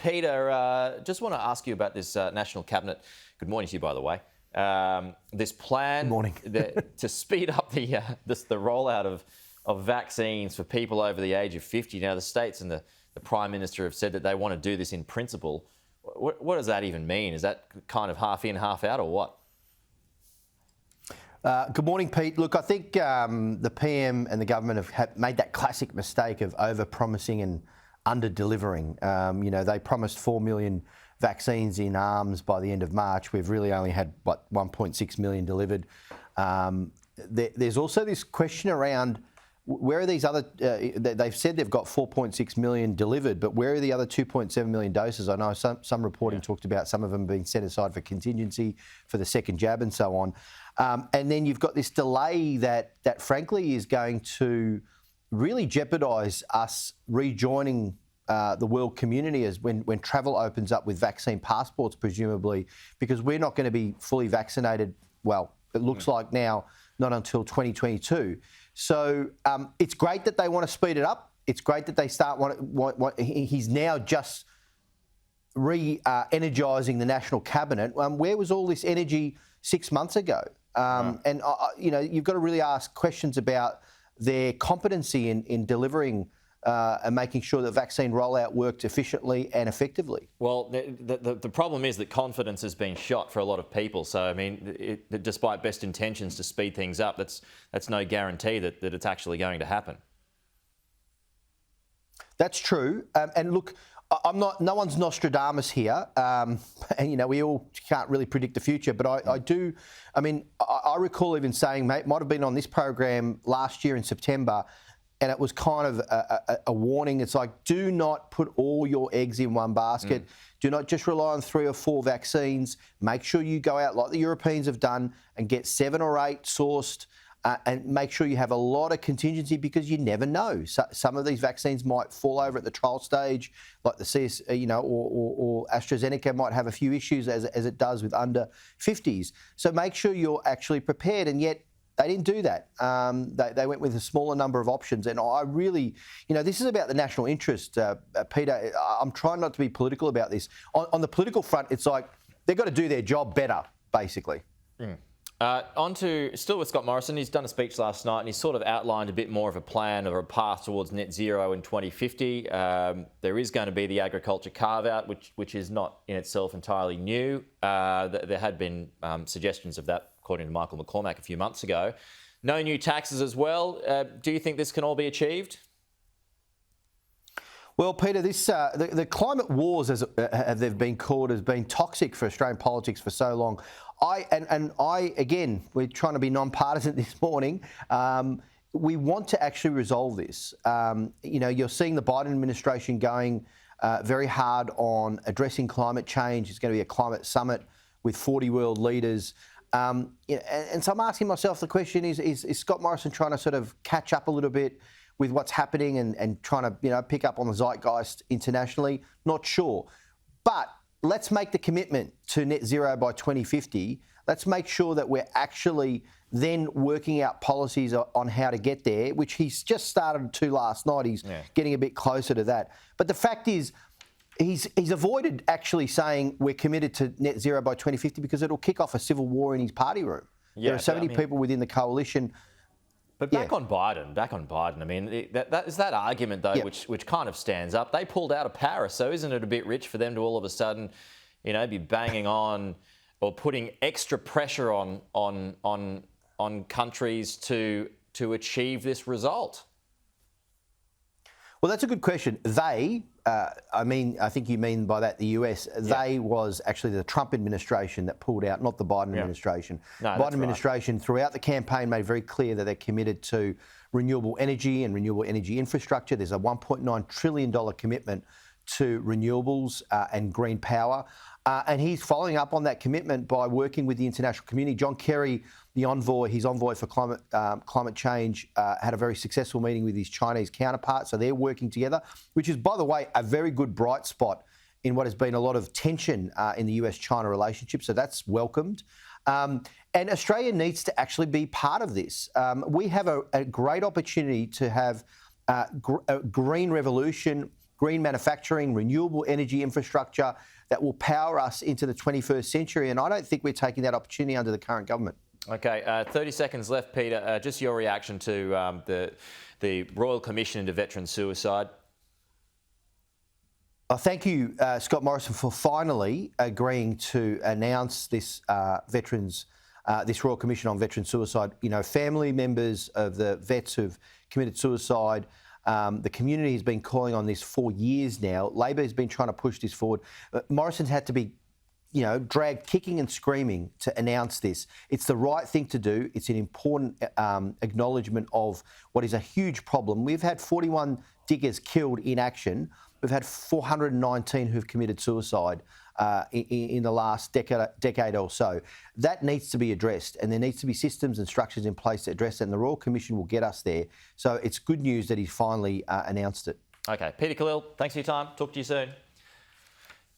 Peter, just want to ask you about this National Cabinet. Good morning to you, by the way. This plan to speed up the rollout of vaccines for people over the age of 50. Now, the states and the Prime Minister have said that they want to do this in principle. What does that even mean? Is that kind of half in, half out, or what? Good morning, Pete. Look, I think the PM and the government have made that classic mistake of over-promising and under-delivering. They promised 4 million vaccines in arms by the end of March. We've really only had, 1.6 million delivered. There's also this question around where are these other, they've said they've got 4.6 million delivered, but where are the other 2.7 million doses? I know some reporting talked about some of them being set aside for contingency for the second jab and so on. And then you've got this delay that frankly is going to really jeopardise us rejoining the world community as when travel opens up with vaccine passports, presumably, because we're not going to be fully vaccinated, well, it looks like now, not until 2022. So it's great that they want to speed it up. It's great that they start he's now just re-energising the National Cabinet. Where was all this energy 6 months ago? And, you've got to really ask questions about their competency in delivering and making sure that vaccine rollout worked efficiently and effectively. Well, the problem is that confidence has been shot for a lot of people. So, I mean, despite best intentions to speed things up, that's no guarantee that it's actually going to happen. That's true. And look, no one's Nostradamus here. And, we all can't really predict the future, but I recall even saying, might have been on this program last year in September, and it was kind of a warning. It's like, do not put all your eggs in one basket. Do not just rely on 3 or 4 vaccines. Make sure you go out like the Europeans have done and get 7 or 8 sourced and make sure you have a lot of contingency because you never know. So, some of these vaccines might fall over at the trial stage, like the CS, or AstraZeneca might have a few issues as it does with under 50s. So make sure you're actually prepared, and yet they didn't do that. They went with a smaller number of options. And I really, this is about the national interest, Peter. I'm trying not to be political about this. On the political front, it's like they've got to do their job better, basically. On to, still with Scott Morrison, he's done a speech last night and he's sort of outlined a bit more of a plan or a path towards net zero in 2050. There is going to be the agriculture carve-out, which is not in itself entirely new. There had been suggestions of that, according to Michael McCormack a few months ago. No new taxes as well. Do you think this can all be achieved? Well, Peter, this the climate wars, as they've been called, has been toxic for Australian politics for so long. Again, we're trying to be non-partisan this morning. We want to actually resolve this. You're seeing the Biden administration going very hard on addressing climate change. It's going to be a climate summit with 40 world leaders. And so I'm asking myself the question, is Scott Morrison trying to sort of catch up a little bit with what's happening and trying to pick up on the zeitgeist internationally? Not sure. But let's make the commitment to net zero by 2050. Let's make sure that we're actually then working out policies on how to get there, which he's just started to last night. He's getting a bit closer to that. But the fact is, he's avoided actually saying we're committed to net zero by 2050 because it'll kick off a civil war in his party room. There are so many people within the coalition. But back on Biden. I mean, that is that argument, though, which kind of stands up. They pulled out of Paris, so isn't it a bit rich for them to all of a sudden, be banging on or putting extra pressure on countries to achieve this result? Well, that's a good question. They, I think you mean by that the US, they was actually the Trump administration that pulled out, not the Biden administration. No, the Biden administration throughout the campaign made very clear that they're committed to renewable energy and renewable energy infrastructure. There's a $1.9 trillion commitment to renewables and green power. And he's following up on that commitment by working with the international community. John Kerry, his envoy for climate change, had a very successful meeting with his Chinese counterpart. So they're working together, which is, by the way, a very good bright spot in what has been a lot of tension in the US-China relationship. So that's welcomed. And Australia needs to actually be part of this. We have a great opportunity to have a green revolution green manufacturing, renewable energy infrastructure that will power us into the 21st century. And I don't think we're taking that opportunity under the current government. Okay, 30 seconds left, Peter. Just your reaction to the Royal Commission into veteran suicide. Thank you, Scott Morrison, for finally agreeing to announce this this Royal Commission on Veteran Suicide. You know, family members of the vets who've committed suicide, the community has been calling on this for years now. Labor has been trying to push this forward. Morrison's had to be, you know, dragged kicking and screaming to announce this. It's the right thing to do. It's an important acknowledgement of what is a huge problem. We've had 41 diggers killed in action. We've had 419 who've committed suicide in the last decade or so. That needs to be addressed, and there needs to be systems and structures in place to address it, and the Royal Commission will get us there. So it's good news that he's finally announced it. Okay, Peter Khalil, thanks for your time. Talk to you soon.